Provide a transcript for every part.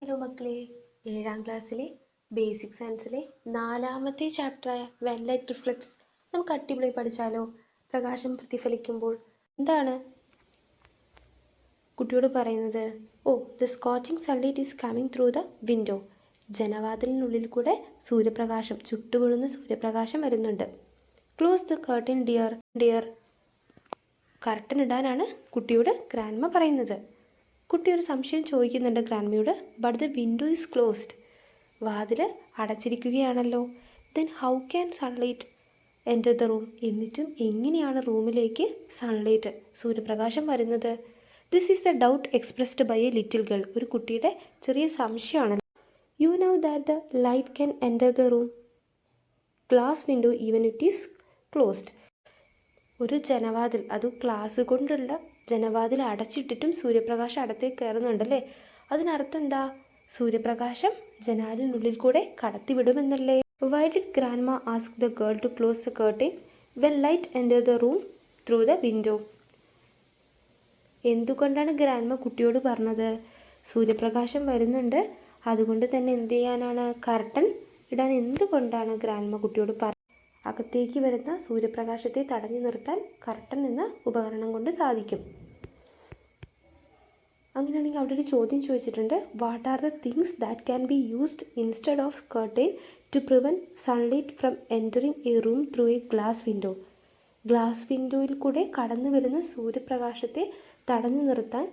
Hello മക്കളെ, 7ാം ക്ലാസ്സിലെ ബേസിക് സയൻസിലെ 4ാമത്തെ ചാപ്റ്ററായ വെൻ ലൈറ്റ് റിഫ്ലക്ട്സ് നമുക്ക് അടിപൊളിയായി പഠിച്ചാലോ? പ്രകാശം പ്രതിഫലിക്കുമ്പോൾ എന്താണ് കുട്ടിയോട് പറയുന്നത്? The scorching sunlight is coming through the window. ജനവാതിലിനുള്ളിൽ കൂടെ സൂര്യപ്രകാശം, ചുട്ടുപൊള്ളുന്ന സൂര്യപ്രകാശം വരുന്നുണ്ട്. Close the curtain dear. Curtain ഇടാനാണ് കുട്ടിയോട് ഗ്രാൻഡ്മ പറയുന്നത്. കുട്ടി ഒരു സംശയം ചോദിക്കുന്നുണ്ട് ഗ്രാൻഡ്മയോട്. But the window is closed. വാതിൽ അടച്ചിരിക്കുകയാണല്ലോ. Then how can sunlight enter the room. എന്നിട്ടും എങ്ങനെയാണ് റൂമിലേക്ക് സൺലൈറ്റ്, സൂര്യപ്രകാശം വരുന്നത്? This is the doubt expressed by a little girl. ഒരു കുട്ടിയുടെ ചെറിയ സംശയമാണ്. You know that the light can enter the room glass window even it is closed. ഒരു ജനവാതിൽ, അത് ഗ്ലാസ് കൊണ്ടുള്ള ജനവാതിൽ അടച്ചിട്ടിട്ടും സൂര്യപ്രകാശം അകത്തേക്ക് കയറുന്നുണ്ടല്ലേ. അതിനർത്ഥം എന്താ? സൂര്യപ്രകാശം ജനാലിനുള്ളിൽ കൂടെ കടത്തിവിടുമെന്നല്ലേ. Why did grandma ask the girl to close the curtain when light enter the room through the window? എന്തുകൊണ്ടാണ് ഗ്രാൻഡ്മ കുട്ടിയോട് പറഞ്ഞത്? സൂര്യപ്രകാശം വരുന്നുണ്ട്, അതുകൊണ്ട് തന്നെ എന്ത് ചെയ്യാനാണ്? കർട്ടൻ ഇടാൻ എന്തുകൊണ്ടാണ് ഗ്രാൻഡ്മ കുട്ടിയോട് പറഞ്ഞത്? അകത്തേക്ക് വരുന്ന സൂര്യപ്രകാശത്തെ തടഞ്ഞു നിർത്താൻ കർട്ടൻ എന്ന ഉപകരണം കൊണ്ട് സാധിക്കും. അങ്ങനെയാണെങ്കിൽ അവിടെ ഒരു ചോദ്യം ചോദിച്ചിട്ടുണ്ട്. What are the things that can be used instead of curtain to prevent sunlight from entering a room through a glass window? Glass വിൻഡോയിൽ കൂടെ കടന്നു വരുന്ന സൂര്യപ്രകാശത്തെ തടഞ്ഞു നിർത്താൻ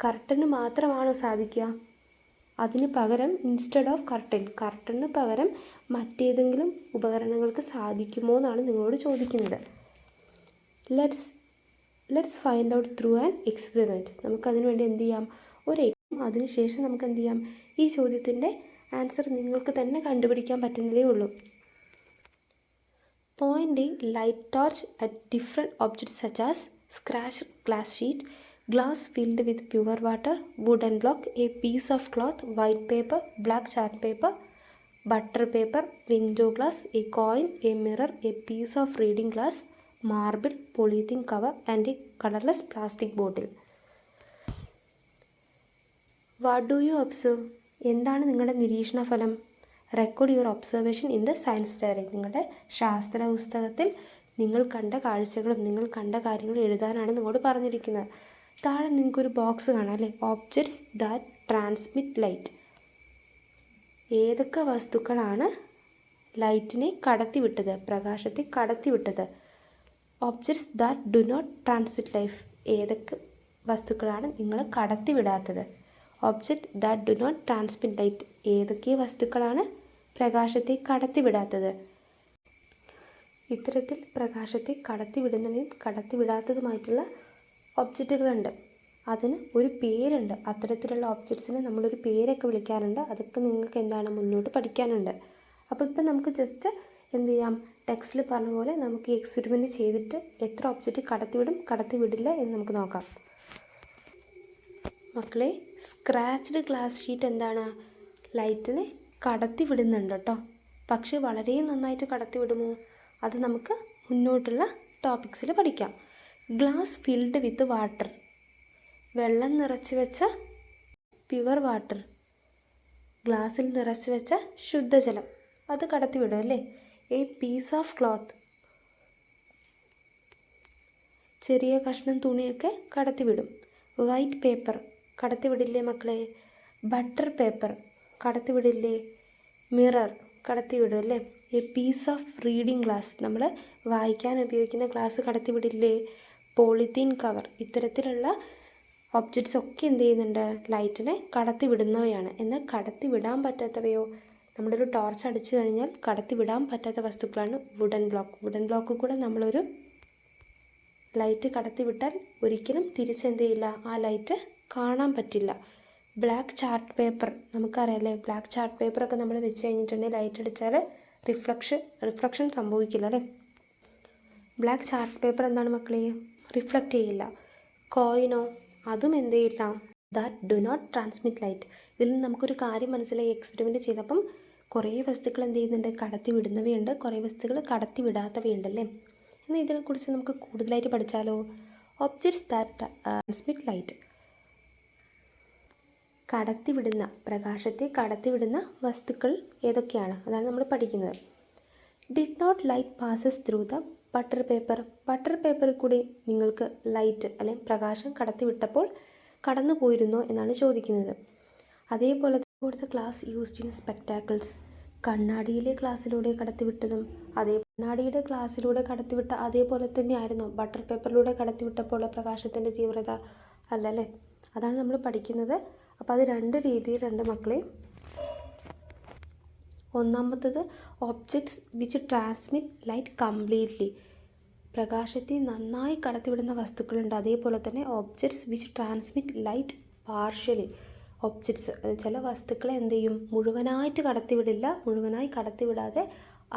കർട്ടന് മാത്രമാണോ സാധിക്കുക? അതിന് പകരം ഇൻസ്റ്റെഡ് ഓഫ് കർട്ടന് പകരം മറ്റേതെങ്കിലും ഉപകരണങ്ങൾക്ക് സാധിക്കുമോ എന്നാണ് നിങ്ങളോട് ചോദിക്കുന്നത്. Let's find out through an experiment. നമുക്കതിന് വേണ്ടി എന്ത് ചെയ്യാം? അതിനുശേഷം നമുക്ക് എന്ത് ചെയ്യാം? ഈ ചോദ്യത്തിൻ്റെ ആൻസർ നിങ്ങൾക്ക് തന്നെ കണ്ടുപിടിക്കാൻ പറ്റുന്നതേ ഉള്ളൂ. Point light torch at different objects such as scratch glass sheet, glass filled with pure water, wooden block, a piece of cloth, white paper, black chart paper, butter paper, window glass, a coin, a mirror, a piece of reading glass, marble, polythene cover and a colorless plastic bottle. What do you observe? എന്താണ് നിങ്ങളുടെ നിരീക്ഷണ ഫലം? Record your observation in the science diary. നിങ്ങളുടെ ശാസ്ത്ര പുസ്തകത്തിൽ നിങ്ങൾ കണ്ട കാഴ്ചകളും നിങ്ങൾ കണ്ട കാര്യങ്ങളും എഴുതാനാണ് നിങ്ങളോട് പറഞ്ഞിരിക്കുന്നത്. താഴെ നിങ്ങൾക്കൊരു ബോക്സ് കാണാം അല്ലേ? Objects that transmit light. ഏതൊക്കെ വസ്തുക്കളാണ് ലൈറ്റിനെ കടത്തിവിട്ടത്, പ്രകാശത്തെ കടത്തിവിട്ടത്? Objects that do not transmit life. ഏതൊക്കെ വസ്തുക്കളാണ് നിങ്ങൾ കടത്തിവിടാത്തത്? Object that do not transmit light. ഏതൊക്കെ വസ്തുക്കളാണ് പ്രകാശത്തെ കടത്തിവിടാത്തത്? ഇത്തരത്തിൽ പ്രകാശത്തെ കടത്തിവിടുന്നതും കടത്തിവിടാത്തതുമായിട്ടുള്ള ഒബ്ജക്റ്റുകളുണ്ട്. അതിന് ഒരു പേരുണ്ട്. അത്തരത്തിലുള്ള ഒബ്ജക്ട്സിനെ നമ്മളൊരു പേരൊക്കെ വിളിക്കാറുണ്ട്. അതൊക്കെ നിങ്ങൾക്ക് എന്താണ് മുന്നോട്ട് പഠിക്കാനുണ്ട്. അപ്പോൾ ഇപ്പം നമുക്ക് ജസ്റ്റ് എന്ത് ചെയ്യാം? ടെക്സ്റ്റിൽ പറഞ്ഞ പോലെ നമുക്ക് ഈ എക്സ്പെരിമെൻറ്റ് ചെയ്തിട്ട് എത്ര ഒബ്ജക്റ്റ് കടത്തിവിടും കടത്തിവിടില്ല എന്ന് നമുക്ക് നോക്കാം. മക്കളെ, സ്ക്രാച്ച്ഡ് ഗ്ലാസ് ഷീറ്റ് എന്താണ്? ലൈറ്റിനെ കടത്തിവിടുന്നുണ്ട് കേട്ടോ. പക്ഷേ വളരെ നന്നായിട്ട് കടത്തിവിടുമോ? അത് നമുക്ക് മുന്നോട്ടുള്ള ടോപ്പിക്സിൽ പഠിക്കാം. Glass filled with water. വെള്ളം നിറച്ച് വെച്ച പ്യുവർ വാട്ടർ. ഗ്ലാസ്സിൽ നിറച്ച് വെച്ച ശുദ്ധജലം. അത് കടത്തിവിടും അല്ലേ? A piece of cloth. ചെറിയ കഷ്ണം തുണിയൊക്കെ കടത്തിവിടും. വൈറ്റ് പേപ്പർ കടത്തിവിടില്ലേ മക്കളെ? ബട്ടർ പേപ്പർ കടത്തിവിടില്ലേ? മിറർ കടത്തിവിടും അല്ലേ? A piece of reading glass. നമ്മൾ വായിക്കാൻ ഉപയോഗിക്കുന്ന ഗ്ലാസ് കടത്തിവിടില്ലേ? Polythene cover. ഇത്തരത്തിലുള്ള ഒബ്ജക്ട്സ് ഒക്കെ എന്ത് ചെയ്യുന്നുണ്ട്? ലൈറ്റിനെ കടത്തിവിടുന്നവയാണ്. എന്നാൽ കടത്തിവിടാൻ പറ്റാത്തവയോ? നമ്മളൊരു ടോർച്ച് അടിച്ചു കഴിഞ്ഞാൽ കടത്തിവിടാൻ പറ്റാത്ത വസ്തുക്കളാണ് വുഡൻ ബ്ലോക്ക്. വുഡൻ ബ്ലോക്ക് കൂടെ നമ്മളൊരു ലൈറ്റ് കടത്തിവിട്ടാൽ ഒരിക്കലും തിരിച്ചെന്ത് ചെയ്യില്ല? ആ ലൈറ്റ് കാണാൻ പറ്റില്ല. ബ്ലാക്ക് ചാർട്ട് പേപ്പർ നമുക്കറിയാമല്ലേ? ബ്ലാക്ക് ചാർട്ട് പേപ്പറൊക്കെ നമ്മൾ വെച്ച് കഴിഞ്ഞിട്ടുണ്ടെങ്കിൽ ലൈറ്റ് അടിച്ചാൽ റിഫ്ലക്ഷൻ സംഭവിക്കില്ല അല്ലേ? ബ്ലാക്ക് ചാർട്ട് പേപ്പർ എന്താണ് മക്കളെ? റിഫ്ലക്റ്റ് ചെയ്യില്ല. കോയിനോ? അതും എന്ത് ചെയ്യില്ല? That do not transmit light. ഇതിൽ നിന്ന് നമുക്കൊരു കാര്യം മനസ്സിലായി. എക്സ്പെരിമെൻറ്റ് ചെയ്തപ്പം കുറേ വസ്തുക്കൾ എന്ത് ചെയ്യുന്നുണ്ട്? കടത്തി വിടുന്നവയുണ്ട്, കുറേ വസ്തുക്കൾ കടത്തി വിടാത്തവയുണ്ടല്ലേ. എന്നാൽ ഇതിനെക്കുറിച്ച് നമുക്ക് കൂടുതലായിട്ട് പഠിച്ചാലോ? Objects that transmit light. കടത്തിവിടുന്ന പ്രകാശത്തെ കടത്തിവിടുന്ന വസ്തുക്കൾ ഏതൊക്കെയാണ്, അതാണ് നമ്മൾ പഠിക്കുന്നത്. Did not light passes through the butter paper. Butter പേപ്പറിൽ കൂടി നിങ്ങൾക്ക് ലൈറ്റ് അല്ലെങ്കിൽ പ്രകാശം കടത്തിവിട്ടപ്പോൾ കടന്നു പോയിരുന്നോ എന്നാണ് ചോദിക്കുന്നത്. അതേപോലെ ഇവിടുത്തെ ക്ലാസ് യൂസ്ഡ് ഇൻ സ്പെക്ടാക്കിൾസ്. കണ്ണാടിയിലെ ഗ്ലാസ്സിലൂടെ കടത്തിവിട്ടതും കണ്ണാടിയുടെ ഗ്ലാസ്സിലൂടെ കടത്തിവിട്ട അതേപോലെ തന്നെയായിരുന്നു ബട്ടർ പേപ്പറിലൂടെ കടത്തിവിട്ടപ്പോൾ പ്രകാശത്തിൻ്റെ തീവ്രത അല്ലല്ലേ. അതാണ് നമ്മൾ പഠിക്കുന്നത്. അപ്പോൾ അത് രണ്ട് രീതിയിലുണ്ട് മക്കളെ. ഒന്നാമത്തത് objects which transmit light completely. പ്രകാശത്തെ നന്നായി കടത്തിവിടുന്ന വസ്തുക്കളുണ്ട്. അതേപോലെ തന്നെ objects which transmit light partially. Objects ചില വസ്തുക്കളെ എന്ത് ചെയ്യും, മുഴുവനായിട്ട് കടത്തിവിടില്ല, മുഴുവനായി കടത്തിവിടാതെ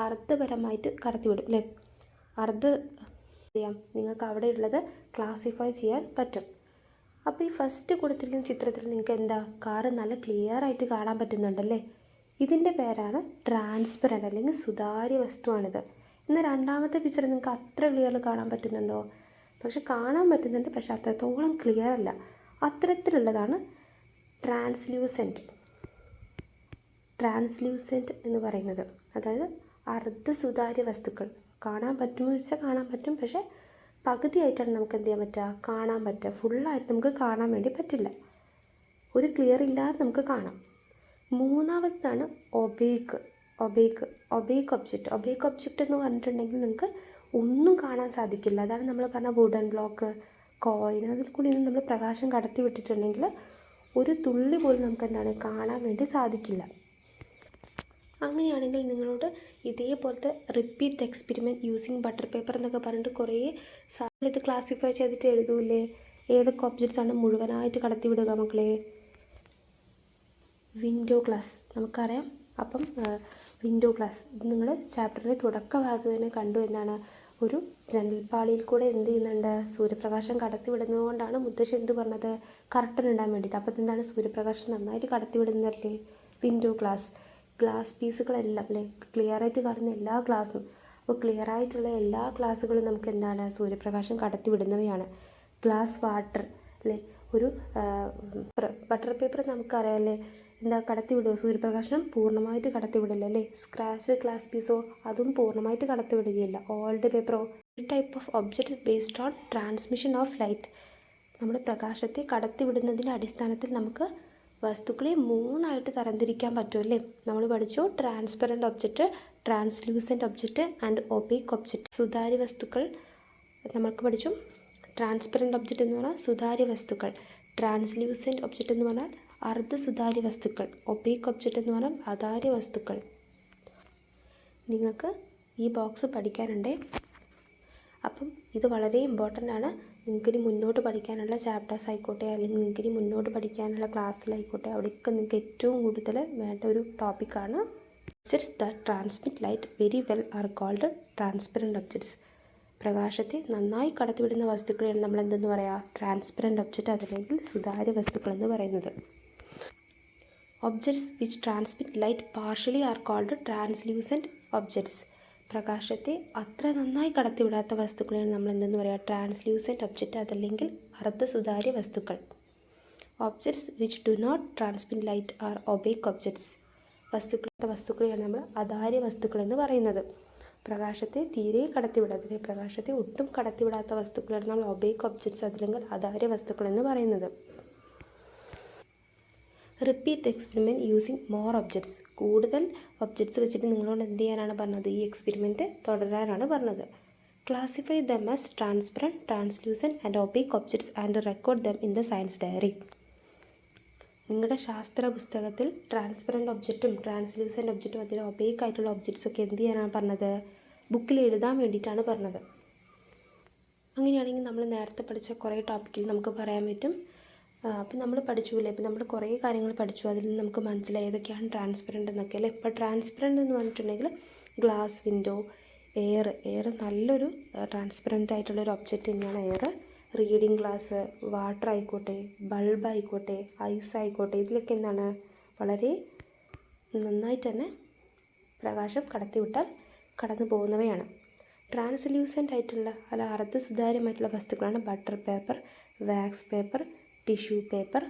അർദ്ധപരമായിട്ട് കടത്തിവിടും അല്ലേ. ചെയ്യാം, നിങ്ങൾക്ക് അവിടെ ഉള്ളത് ക്ലാസിഫൈ ചെയ്യാൻ പറ്റും. അപ്പോൾ ഈ ഫസ്റ്റ് കൊടുത്തിരിക്കുന്ന ചിത്രത്തിൽ നിങ്ങൾക്ക് എന്താ, കാറ് നല്ല ക്ലിയർ ആയിട്ട് കാണാൻ പറ്റുന്നുണ്ടല്ലേ. ഇതിൻ്റെ പേരാണ് ട്രാൻസ്പെറൻറ്റ് അല്ലെങ്കിൽ സുതാര്യ വസ്തുവാണിത്. ഇന്ന് രണ്ടാമത്തെ പിക്ചർ നിങ്ങൾക്ക് അത്ര ക്ലിയറിൽ കാണാൻ പറ്റുന്നുണ്ടോ? പക്ഷെ കാണാൻ പറ്റുന്നുണ്ട്, പക്ഷെ അത്രത്തോളം ക്ലിയർ അല്ല. അത്തരത്തിലുള്ളതാണ് ട്രാൻസ്ലൂസെൻറ്റ് എന്ന് പറയുന്നത്. അതായത് അർദ്ധസുതാര്യ വസ്തുക്കൾ. കാണാൻ പറ്റുമോ ചോദിച്ചാൽ കാണാൻ പറ്റും, പക്ഷേ പകുതിയായിട്ടാണ് നമുക്ക് എന്ത് ചെയ്യാൻ പറ്റുക, കാണാൻ പറ്റുക. ഫുള്ളായിട്ട് നമുക്ക് കാണാൻ വേണ്ടി പറ്റില്ല, ഒരു ക്ലിയർ ഇല്ലാതെ നമുക്ക് കാണാം. മൂന്നാമത്താണ് ഒബേക്ക് ഒബ്ജക്റ്റ്. ഒബേക്ക് ഒബ്ജക്റ്റ് എന്ന് പറഞ്ഞിട്ടുണ്ടെങ്കിൽ നിങ്ങൾക്ക് ഒന്നും കാണാൻ സാധിക്കില്ല. അതാണ് നമ്മൾ പറഞ്ഞ വുഡൻ ബ്ലോക്ക്, കോയിൻ, അതിൽ കൂടി നമ്മൾ പ്രകാശം കടത്തി വിട്ടിട്ടുണ്ടെങ്കിൽ ഒരു തുള്ളി പോലും നമുക്ക് എന്താണ് കാണാൻ വേണ്ടി സാധിക്കില്ല. അങ്ങനെയാണെങ്കിൽ നിങ്ങളോട് ഇതേപോലത്തെ repeat experiment using butter paper എന്നൊക്കെ പറഞ്ഞിട്ട് കുറേ സാധനം ഇത് ക്ലാസിഫൈ ചെയ്തിട്ട് എഴുതൂല്ലേ, ഏതൊക്കെ ഒബ്ജക്ട്സ് ആണ് മുഴുവനായിട്ട് കടത്തിവിടുക മക്കളെ. വിൻഡോ ഗ്ലാസ് നമുക്കറിയാം. അപ്പം വിൻഡോ ഗ്ലാസ് ഇത് നിങ്ങൾ ചാപ്റ്ററിൻ്റെ തുടക്ക ഭാഗത്ത് തന്നെ കണ്ടു. എന്നാണ്, ഒരു ജനൽപ്പാളിയിൽ കൂടെ എന്ത് ചെയ്യുന്നുണ്ട്, സൂര്യപ്രകാശം കടത്തിവിടുന്നതുകൊണ്ടാണ് മുത്തശ്ശി എന്ത് പറഞ്ഞത്, കർട്ടൻ ഇടാൻ വേണ്ടിയിട്ട്. അപ്പോൾ എന്താണ്, സൂര്യപ്രകാശം നന്നായിട്ട് കടത്തിവിടുന്നതല്ലേ വിൻഡോ ഗ്ലാസ്. ഗ്ലാസ് പീസുകളെല്ലാം അല്ലേ, ക്ലിയറായിട്ട് കാണുന്ന എല്ലാ ഗ്ലാസും. അപ്പോൾ ക്ലിയറായിട്ടുള്ള എല്ലാ ഗ്ലാസ്സുകളും നമുക്ക് എന്താണ്, സൂര്യപ്രകാശം കടത്തിവിടുന്നവയാണ്. ഗ്ലാസ് വാട്ടർ അല്ലേ, ഒരു ബട്ടർ പേപ്പർ നമുക്കറിയാം അല്ലേ, എന്താ കടത്തിവിടുമോ, സൂര്യപ്രകാശം പൂർണ്ണമായിട്ട് കടത്തിവിടില്ല അല്ലേ. സ്ക്രാച്ച് ഗ്ലാസ് പീസോ അതും പൂർണ്ണമായിട്ട് കടത്തിവിടുകയില്ല. ഓൾഡ് പേപ്പറോ. ഒരു type of object based on transmission of light. നമ്മുടെ പ്രകാശത്തെ കടത്തിവിടുന്നതിൻ്റെ അടിസ്ഥാനത്തിൽ നമുക്ക് വസ്തുക്കളെ മൂന്നായിട്ട് തരംതിരിക്കാൻ പറ്റുമല്ലേ. നമ്മൾ പഠിച്ചു transparent object, translucent object and opaque object. സുതാര്യ വസ്തുക്കൾ നമുക്ക് പഠിച്ചു. ട്രാൻസ്പെറൻറ്റ് ഒബ്ജക്റ്റ് എന്ന് പറഞ്ഞാൽ സുതാര്യ വസ്തുക്കൾ, ട്രാൻസ്ലൂസൻറ്റ് ഒബ്ജക്റ്റ് എന്ന് പറഞ്ഞാൽ അർദ്ധസുതാര്യ വസ്തുക്കൾ, ഒബേക്ക് ഒബ്ജക്റ്റ് എന്ന് പറഞ്ഞാൽ അതാര്യ വസ്തുക്കൾ. നിങ്ങൾക്ക് ഈ ബോക്സ് പഠിക്കാനുണ്ട്. അപ്പം ഇത് വളരെ ഇമ്പോർട്ടൻ്റ് ആണ്. നിങ്ങൾക്കിനി മുന്നോട്ട് പഠിക്കാനുള്ള ചാപ്റ്റേഴ്സ് ആയിക്കോട്ടെ, അല്ലെങ്കിൽ നിങ്ങൾക്കിനി മുന്നോട്ട് പഠിക്കാനുള്ള ക്ലാസ്സിലായിക്കോട്ടെ, അവിടെയൊക്കെ നിങ്ങൾക്ക് ഏറ്റവും കൂടുതൽ വേണ്ട ഒരു ടോപ്പിക്കാണ്. Objects that transmit light very well are called transparent objects. പ്രകാശത്തെ നന്നായി കടത്തിവിടുന്ന വസ്തുക്കളെയാണ് നമ്മൾ എന്തെന്ന് പറയുക, ട്രാൻസ്പെറൻറ്റ് ഒബ്ജക്റ്റ്, അതല്ലെങ്കിൽ സുതാര്യ വസ്തുക്കൾ എന്ന് പറയുന്നത്. Objects which transmit light partially are called translucent objects. പ്രകാശത്തെ അത്ര നന്നായി കടത്തിവിടാത്ത വസ്തുക്കളെയാണ് നമ്മൾ എന്തെന്ന് പറയുക, ട്രാൻസ്ലൂസൻറ്റ് ഒബ്ജക്റ്റ്, അതല്ലെങ്കിൽ അർദ്ധസുതാര്യ വസ്തുക്കൾ. Objects which do not transmit light are opaque objects. വസ്തുക്കളെയാണ് നമ്മൾ അതാര്യ വസ്തുക്കൾ എന്ന് പറയുന്നത്. പ്രകാശത്തെ തീരെ കടത്തിവിടാത്ത, പ്രകാശത്തെ ഒട്ടും കടത്തിവിടാത്ത വസ്തുക്കളാണ് നമ്മൾ ഒബേക്ക് ഒബ്ജക്ട്സ്, അതല്ലെങ്കിൽ അതാര്യ വസ്തുക്കൾ എന്ന് പറയുന്നത്. Repeat experiment using more objects. കൂടുതൽ ഒബ്ജക്ട്സ് വെച്ചിട്ട് നിങ്ങളോട് എന്ത് ചെയ്യാനാണ് പറഞ്ഞത്, ഈ എക്സ്പെരിമെൻറ്റ് തുടരാനാണ് പറഞ്ഞത്. Classify them as transparent, translucent and opaque objects and record them in the science diary. നിങ്ങളുടെ ശാസ്ത്ര പുസ്തകത്തിൽ ട്രാൻസ്പെറൻറ്റ് ഒബ്ജക്റ്റും ട്രാൻസ്ലൂസൻറ്റ് ഒബ്ജക്റ്റും അതിൽ ഒബേക്ക് ആയിട്ടുള്ള ഒബ്ജക്ട്സും ഒക്കെ എന്ത് ചെയ്യാനാണ് പറഞ്ഞത്, ബുക്കിൽ എഴുതാൻ വേണ്ടിയിട്ടാണ് പറഞ്ഞത്. അങ്ങനെയാണെങ്കിൽ നമ്മൾ നേരത്തെ പഠിച്ച കുറേ ടോപ്പിക്കിൽ നമുക്ക് പറയാൻ പറ്റും. അപ്പം നമ്മൾ പഠിച്ചുല്ലേ, ഇപ്പം നമ്മൾ കുറേ കാര്യങ്ങൾ പഠിച്ചു, അതിൽ നിന്ന് നമുക്ക് മനസ്സിലായി ഏതൊക്കെയാണ് ട്രാൻസ്പെറൻറ്റ് എന്നൊക്കെ അല്ലേ. ഇപ്പോൾ ട്രാൻസ്പെറൻറ്റ് എന്ന് പറഞ്ഞിട്ടുണ്ടെങ്കിൽ ഗ്ലാസ്, വിൻഡോ, എയർ നല്ലൊരു ട്രാൻസ്പെറൻറ്റ് ആയിട്ടുള്ളൊരു ഒബ്ജക്റ്റ് തന്നെയാണ് എയർ. റീഡിങ് ഗ്ലാസ്, വാട്ടർ ആയിക്കോട്ടെ, ബൾബ് ആയിക്കോട്ടെ, ഐസ് ആയിക്കോട്ടെ, ഇതിലൊക്കെ എന്താണ് വളരെ നന്നായിട്ട് തന്നെ പ്രകാശം കടത്തിവിട്ടാൽ കടന്നു പോകുന്നവയാണ്. ട്രാൻസ്ലൂസൻ്റ് ആയിട്ടുള്ള അല്ല അർദ്ധസുതാര്യമായിട്ടുള്ള വസ്തുക്കളാണ് butter paper, wax paper, tissue paper,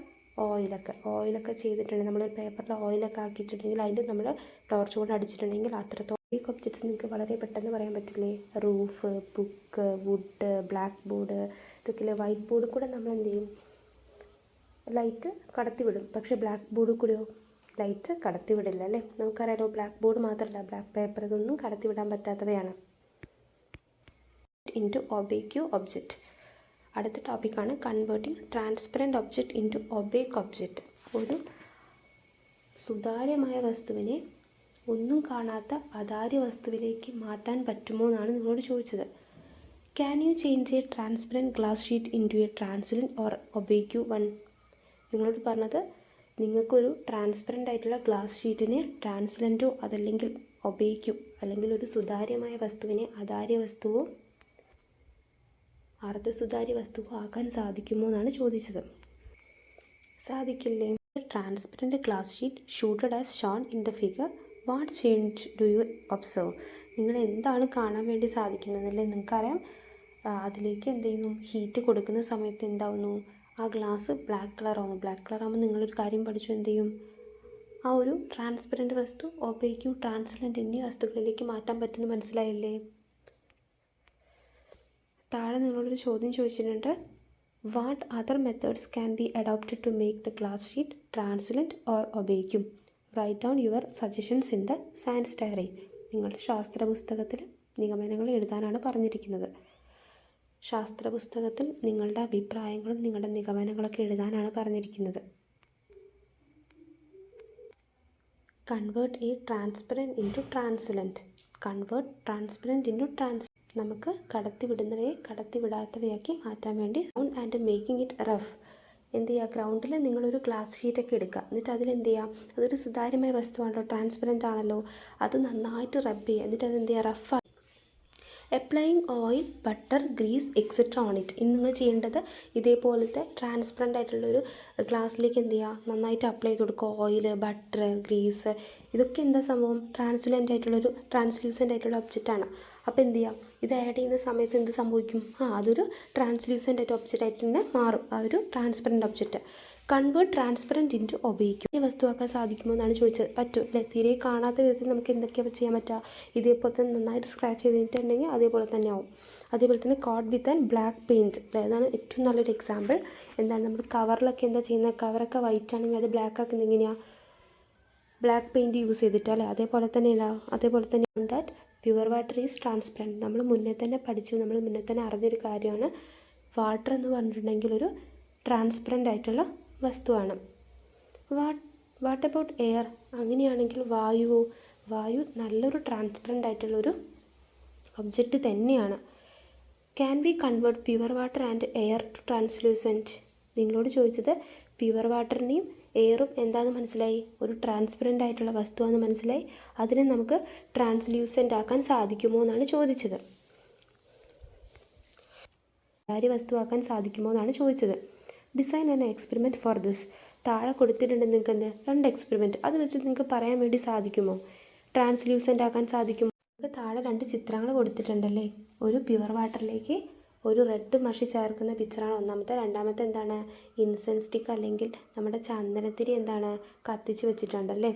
ഓയിലൊക്കെ ചെയ്തിട്ടുണ്ടെങ്കിൽ നമ്മൾ പേപ്പറിൽ ഓയിലൊക്കെ ആക്കിയിട്ടുണ്ടെങ്കിൽ അതിൽ നമ്മൾ ടോർച്ച് കൊണ്ട് അടിച്ചിട്ടുണ്ടെങ്കിൽ അത്രത്തോളം ഒബേക്ക് ഒബ്ജക്ട്സ് നിങ്ങൾക്ക് വളരെ പെട്ടെന്ന് പറയാൻ പറ്റില്ലേ? Roof, book, wood, black board, ഇതൊക്കെ വൈറ്റ് ബോർഡിൽ കൂടെ നമ്മൾ എന്ത് ചെയ്യും? ലൈറ്റ് കടത്തിവിടും. പക്ഷേ ബ്ലാക്ക് ബോർഡിൽ കൂടെയോ ലൈറ്റ് കടത്തിവിടില്ല അല്ലേ? നമുക്കറിയാലോ, ബ്ലാക്ക് ബോർഡ് മാത്രമല്ല ബ്ലാക്ക് പേപ്പർ, ഇതൊന്നും കടത്തിവിടാൻ പറ്റാത്തവയാണ്. Into opaque object. അടുത്ത ടോപ്പിക്കാണ് converting transparent object into opaque object. ഒരു സുതാര്യമായ വസ്തുവിനെ ഒന്നും കാണാത്ത അതാര്യ വസ്തുവിലേക്ക് മാറ്റാൻ പറ്റുമോ എന്നാണ് നിങ്ങളോട് ചോദിച്ചത്. Can you change a transparent glass sheet into a transparent or opaque one? നിങ്ങളോട് പറഞ്ഞത് നിങ്ങൾക്കൊരു ട്രാൻസ്പെറൻ്റ് ആയിട്ടുള്ള ഗ്ലാസ് ഷീറ്റിനെ ട്രാൻസ്പെറൻറ്റോ അതല്ലെങ്കിൽ ഒബേക്കോ അല്ലെങ്കിൽ ഒരു സുതാര്യമായ വസ്തുവിനെ അതാര്യ വസ്തുവോ അർദ്ധസുതാര്യ വസ്തുവോ ആക്കാൻ സാധിക്കുമോ എന്നാണ് ചോദിച്ചത്. സാധിക്കില്ലേ? Transparent glass sheet sooted as shown in the figure. What change do you observe? നിങ്ങൾ എന്താണ് കാണാൻ വേണ്ടി സാധിക്കുന്നതല്ലേ? നിങ്ങൾക്കറിയാം, അതിലേക്ക് എന്ത് ചെയ്യുന്നു? ഹീറ്റ് കൊടുക്കുന്ന സമയത്ത് എന്താവുന്നു? ആ ഗ്ലാസ് ബ്ലാക്ക് കളറാവുന്നു. ബ്ലാക്ക് കളറാകുമ്പോൾ നിങ്ങളൊരു കാര്യം പഠിച്ചു, എന്ത് ചെയ്യും? ആ ഒരു ട്രാൻസ്പെറൻറ്റ് വസ്തു ഒബേക്ക്, ട്രാൻസ്പെറൻറ്റ് എന്നീ വസ്തുക്കളിലേക്ക് മാറ്റാൻ പറ്റുമെന്ന് മനസ്സിലായില്ലേ? താഴെ നിങ്ങളൊരു ചോദ്യം ചോദിച്ചിട്ടുണ്ട്. What other methods can be adopted to make the glass sheet transparent or ഒബേക്കും? Write down your suggestions in the science diary. നിങ്ങളുടെ ശാസ്ത്ര പുസ്തകത്തിൽ നിഗമനങ്ങൾ എഴുതാനാണ് പറഞ്ഞിരിക്കുന്നത്. ശാസ്ത്ര പുസ്തകത്തിൽ നിങ്ങളുടെ അഭിപ്രായങ്ങളും നിങ്ങളുടെ നിഗമനങ്ങളൊക്കെ എഴുതാനാണ് പറഞ്ഞിരിക്കുന്നത്. Convert a transparent into translucent. Convert transparent into നമുക്ക് കടത്തിവിടുന്നവയെ കടത്തിവിടാത്തവയാക്കി മാറ്റാൻ വേണ്ടി ആൻഡ് മേക്കിംഗ് ഇറ്റ് റഫ്. എന്ത് ചെയ്യുക? ഗ്രൗണ്ടിൽ നിങ്ങളൊരു ഗ്ലാസ് ഷീറ്റൊക്കെ എടുക്കുക. എന്നിട്ട് അതിലെന്ത് ചെയ്യുക? അതൊരു സുതാര്യമായ വസ്തുവാണല്ലോ, ട്രാൻസ്പെറൻ്റ് ആണല്ലോ, അത് നന്നായിട്ട് റബ്ബ് ചെയ്യുക. എന്നിട്ട് അതെന്ത് ചെയ്യുക? Rough. Applying oil, butter, grease etcetera on it. ഇന്ന് നിങ്ങൾ ചെയ്യേണ്ടത് ഇതേപോലത്തെ ട്രാൻസ്പെറൻ്റ് ആയിട്ടുള്ളൊരു ഗ്ലാസ്സിലേക്ക് എന്ത് ചെയ്യുക? നന്നായിട്ട് അപ്ലൈ ചെയ്ത് കൊടുക്കുക. ഓയിൽ, ബട്ടർ, ഗ്രീസ്, ഇതൊക്കെ എന്താ സംഭവം? ട്രാൻസ്ലൂസൻ്റ് ആയിട്ടുള്ള ഒബ്ജക്റ്റാണ്. അപ്പോൾ എന്ത് ചെയ്യുക? ഇത് ആഡ് ചെയ്യുന്ന സമയത്ത് എന്ത് സംഭവിക്കും? അതൊരു ട്രാൻസ്ലൂസൻ്റ് ആയിട്ട് ഒബ്ജക്റ്റ് ആയിട്ട് തന്നെ മാറും, ആ ഒരു transparent object. Convert transparent into opaque. ഈ വസ്തുവാക്കാൻ സാധിക്കുമോ എന്നാണ് ചോദിച്ചത്. പറ്റും അല്ലേ? തീരെ കാണാത്ത വിധത്തിൽ നമുക്ക് എന്തൊക്കെയാണ് ചെയ്യാൻ പറ്റുക? ഇതേപോലെ തന്നെ നന്നായിട്ട് സ്ക്രാച്ച് ചെയ്തിട്ടുണ്ടെങ്കിൽ അതേപോലെ തന്നെ ആവും. അതേപോലെ തന്നെ coat with and black paint. അതാണ് ഏറ്റവും നല്ലൊരു എക്സാമ്പിൾ. എന്താണ്, നമ്മൾ കവറിലൊക്കെ എന്താ ചെയ്യുന്നത്? കവറൊക്കെ വൈറ്റ് ആണെങ്കിൽ അത് ബ്ലാക്ക് ആക്കുന്നത് എങ്ങനെയാണ്? ബ്ലാക്ക് പെയിൻറ്റ് യൂസ് ചെയ്തിട്ടല്ലേ? അതേപോലെ തന്നെ that pure water is transparent. നമ്മൾ മുന്നേ തന്നെ അറിഞ്ഞൊരു കാര്യമാണ്. വാട്ടർ എന്ന് പറഞ്ഞിട്ടുണ്ടെങ്കിൽ ഒരു ട്രാൻസ്പെറൻ്റ് ആയിട്ടുള്ള വസ്തുവാണ്. What about air? അങ്ങനെയാണെങ്കിൽ വായു നല്ലൊരു ട്രാൻസ്പെറൻ്റ് ആയിട്ടുള്ളൊരു ഒബ്ജക്റ്റ് തന്നെയാണ്. Can we convert pure water and air to translucent? നിങ്ങളോട് ചോദിച്ചത് പ്യുവർ വാട്ടറിനെയും എയറും എന്താണെന്ന് മനസ്സിലായി? ഒരു ട്രാൻസ്പെറൻ്റ് ആയിട്ടുള്ള വസ്തുവാണെന്ന് മനസ്സിലായി. അതിനെ നമുക്ക് ട്രാൻസ്ലൂസൻ്റ് ആക്കാൻ സാധിക്കുമോ എന്നാണ് ചോദിച്ചത്. വസ്തുവാക്കാൻ സാധിക്കുമോ എന്നാണ് ചോദിച്ചത്. Design an experiment for this. താഴെ കൊടുത്തിട്ടുണ്ട് നിങ്ങൾക്ക് 2 എക്സ്പെരിമെൻറ്റ്. അത് വെച്ച് നിങ്ങൾക്ക് പറയാൻ വേണ്ടി സാധിക്കുമോ ട്രാൻസ്ലൂസൻ്റ് ആക്കാൻ സാധിക്കുമോ? നിങ്ങൾക്ക് താഴെ 2 ചിത്രങ്ങൾ കൊടുത്തിട്ടുണ്ടല്ലേ? ഒരു പ്യുവർ വാട്ടറിലേക്ക് ഒരു റെഡ് മഷി ചേർക്കുന്ന പിക്ചറാണ് ഒന്നാമത്തെ. രണ്ടാമത്തെ എന്താണ്? ഇൻസെൻസ് സ്റ്റിക്ക് അല്ലെങ്കിൽ നമ്മുടെ ചന്ദനത്തിരി എന്താണ് കത്തിച്ച് വെച്ചിട്ടുണ്ടല്ലേ?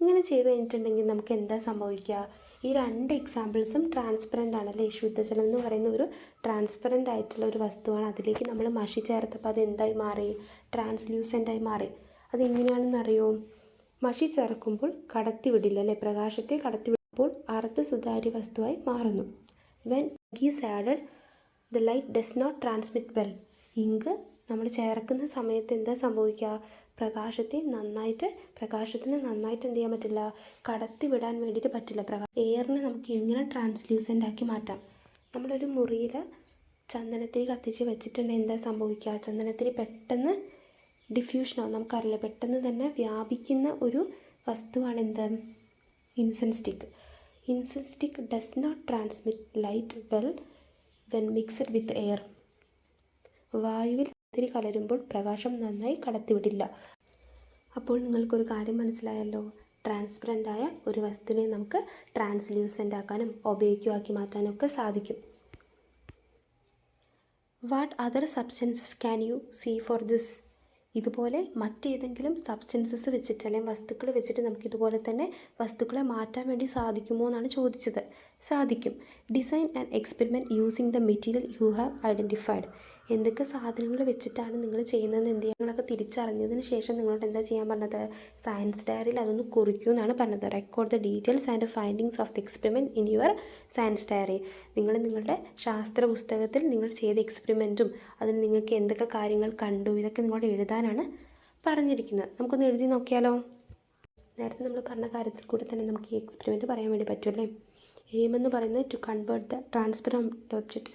ഇങ്ങനെ ചെയ്ത് കഴിഞ്ഞിട്ടുണ്ടെങ്കിൽ നമുക്ക് എന്താ സംഭവിക്കുക? ഈ 2 എക്സാമ്പിൾസും ട്രാൻസ്പെറൻ്റ് ആണല്ലേ? ശുദ്ധജലം എന്ന് പറയുന്ന ഒരു ട്രാൻസ്പെറൻ്റ് ആയിട്ടുള്ള ഒരു വസ്തുവാണ്. അതിലേക്ക് നമ്മൾ മഷി ചേർത്തപ്പോൾ അത് എന്തായി മാറി? ട്രാൻസ്ലൂസൻ്റായി മാറി. അതെങ്ങനെയാണെന്നറിയോ? മഷി ചേർക്കുമ്പോൾ കടത്തിവിടില്ല അല്ലേ? പ്രകാശത്തെ കടത്തിവിടുമ്പോൾ അർദ്ധസുതാര്യ വസ്തുവായി മാറുന്നു. When is added the light does not transmit well. Ink നമ്മൾ ചേർക്കുന്ന സമയത്ത് എന്താ സംഭവിക്കുക? പ്രകാശത്തിന് നന്നായിട്ട് എന്ത് ചെയ്യാൻ പറ്റില്ല? കടത്തിവിടാൻ വേണ്ടിയിട്ട് പറ്റില്ല. എയറിനെ നമുക്ക് ഇങ്ങനെ ട്രാൻസ്ലൂസൻ്റ് ആക്കി മാറ്റാം. നമ്മളൊരു മുറിയിൽ ചന്ദനത്തിരി കത്തിച്ച് വെച്ചിട്ടുണ്ടെങ്കിൽ എന്താ സംഭവിക്കുക? ചന്ദനത്തിരി പെട്ടെന്ന് ഡിഫ്യൂഷനാവും. നമുക്കറിയില്ല, പെട്ടെന്ന് തന്നെ വ്യാപിക്കുന്ന ഒരു വസ്തുവാണ് എന്ത്? Incense stick. Incense stick does not transmit light well when mixed with air. വായുവിൽ തിരി കലരുമ്പോൾ പ്രകാശം നന്നായി കടത്തിവിടില്ല. അപ്പോൾ നിങ്ങൾക്കൊരു കാര്യം മനസ്സിലായല്ലോ. ട്രാൻസ്പെറൻ്റായ ഒരു വസ്തുവിനെ നമുക്ക് ട്രാൻസ്ലൂസൻ്റ് ആക്കാനും ഒബേക്കും ആക്കി മാറ്റാനും ഒക്കെ സാധിക്കും. What other substances can you see for this? ഇതുപോലെ മറ്റേതെങ്കിലും സബ്സ്റ്റൻസസ് വെച്ചിട്ട് അല്ലെങ്കിൽ വസ്തുക്കൾ വെച്ചിട്ട് നമുക്ക് ഇതുപോലെ തന്നെ വസ്തുക്കളെ മാറ്റാൻ വേണ്ടി സാധിക്കുമോ എന്നാണ് ചോദിച്ചത്. സാധിക്കും. Design and experiment using the material you have identified. എന്തൊക്കെ സാധനങ്ങൾ വെച്ചിട്ടാണ് നിങ്ങൾ ചെയ്യുന്നതെന്ന് എന്ത് ചെയ്യുക തിരിച്ചറിഞ്ഞതിന് ശേഷം നിങ്ങളോട് എന്താ ചെയ്യാൻ പറഞ്ഞത്? സയൻസ് ഡയറിയിൽ അതൊന്ന് കുറിക്കൂ എന്നാണ് പറഞ്ഞത്. Record the details and findings of the experiment in your science diary. നിങ്ങൾ നിങ്ങളുടെ ശാസ്ത്ര പുസ്തകത്തിൽ നിങ്ങൾ ചെയ്ത എക്സ്പെരിമെൻറ്റും അതിൽ നിങ്ങൾക്ക് എന്തൊക്കെ കാര്യങ്ങൾ കണ്ടു ഇതൊക്കെ നിങ്ങളോട് എഴുതാനാണ് പറഞ്ഞിരിക്കുന്നത്. നമുക്കൊന്ന് എഴുതി നോക്കിയാലോ? നേരത്തെ നമ്മൾ പറഞ്ഞ കാര്യത്തിൽ കൂടെ തന്നെ നമുക്ക് ഈ എക്സ്പെരിമെൻറ്റ് പറയാൻ വേണ്ടി പറ്റുമല്ലേ? എയിം എന്ന് പറയുന്നത് to convert the transparent object.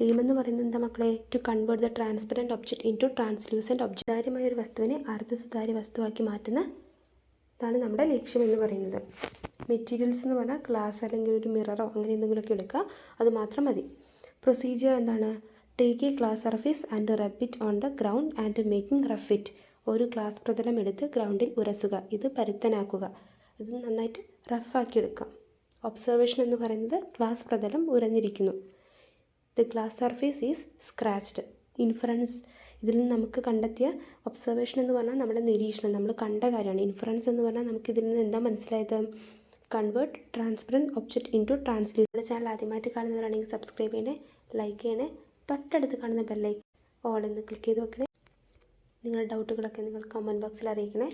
Aim എന്ന് പറയുന്നത് എന്താ മക്കളെ? To convert the transparent object into translucent object. സുതാര്യമായ ഒരു വസ്തുവിനെ അർദ്ധസുതാര്യ വസ്തുവാക്കി മാറ്റുന്ന ഇതാണ് നമ്മുടെ ലക്ഷ്യം എന്ന് പറയുന്നത്. മെറ്റീരിയൽസ് എന്ന് പറഞ്ഞാൽ ഗ്ലാസ് അല്ലെങ്കിൽ ഒരു മിററോ അങ്ങനെ എന്തെങ്കിലുമൊക്കെ എടുക്കുക, അത് മാത്രം മതി. പ്രൊസീജിയർ എന്താണ്? Take A glass surface and rub it on the ground and making rough it. ഒരു ഗ്ലാസ് പ്രതലം എടുത്ത് ഗ്രൗണ്ടിൽ ഉരസുക, ഇത് പരുത്തനാക്കുക, ഇത് നന്നായിട്ട് റഫാക്കി എടുക്കാം. ഒബ്സർവേഷൻ എന്ന് പറയുന്നത് ഗ്ലാസ് പ്രതലം ഉരഞ്ഞിരിക്കുന്നു. The glass surface is scratched. Inference, ഇതിൽ നിന്ന് നമുക്ക് കണ്ടെത്തിയ ഒബ്സർവേഷൻ എന്ന് പറഞ്ഞാൽ നമ്മുടെ നിരീക്ഷണം, നമ്മൾ കണ്ട കാര്യമാണ്. ഇൻഫറൻസ് എന്ന് പറഞ്ഞാൽ നമുക്ക് ഇതിൽ നിന്ന് എന്താ മനസ്സിലായത്? Convert transparent object into translucent. Channel ആദ്യമായിട്ട് കാണുന്നവരാണെങ്കിൽ സബ്സ്ക്രൈബ് ചെയ്യണേ, ലൈക്ക് ചെയ്യണേ, തൊട്ടടുത്ത് കാണുന്ന ബെല്ലൈക്കൺ ഓൾ എന്ന് ക്ലിക്ക് ചെയ്ത് വെക്കണേ. നിങ്ങളുടെ ഡൗട്ടുകളൊക്കെ നിങ്ങൾ കമൻറ്റ് ബോക്സിൽ അറിയിക്കണേ.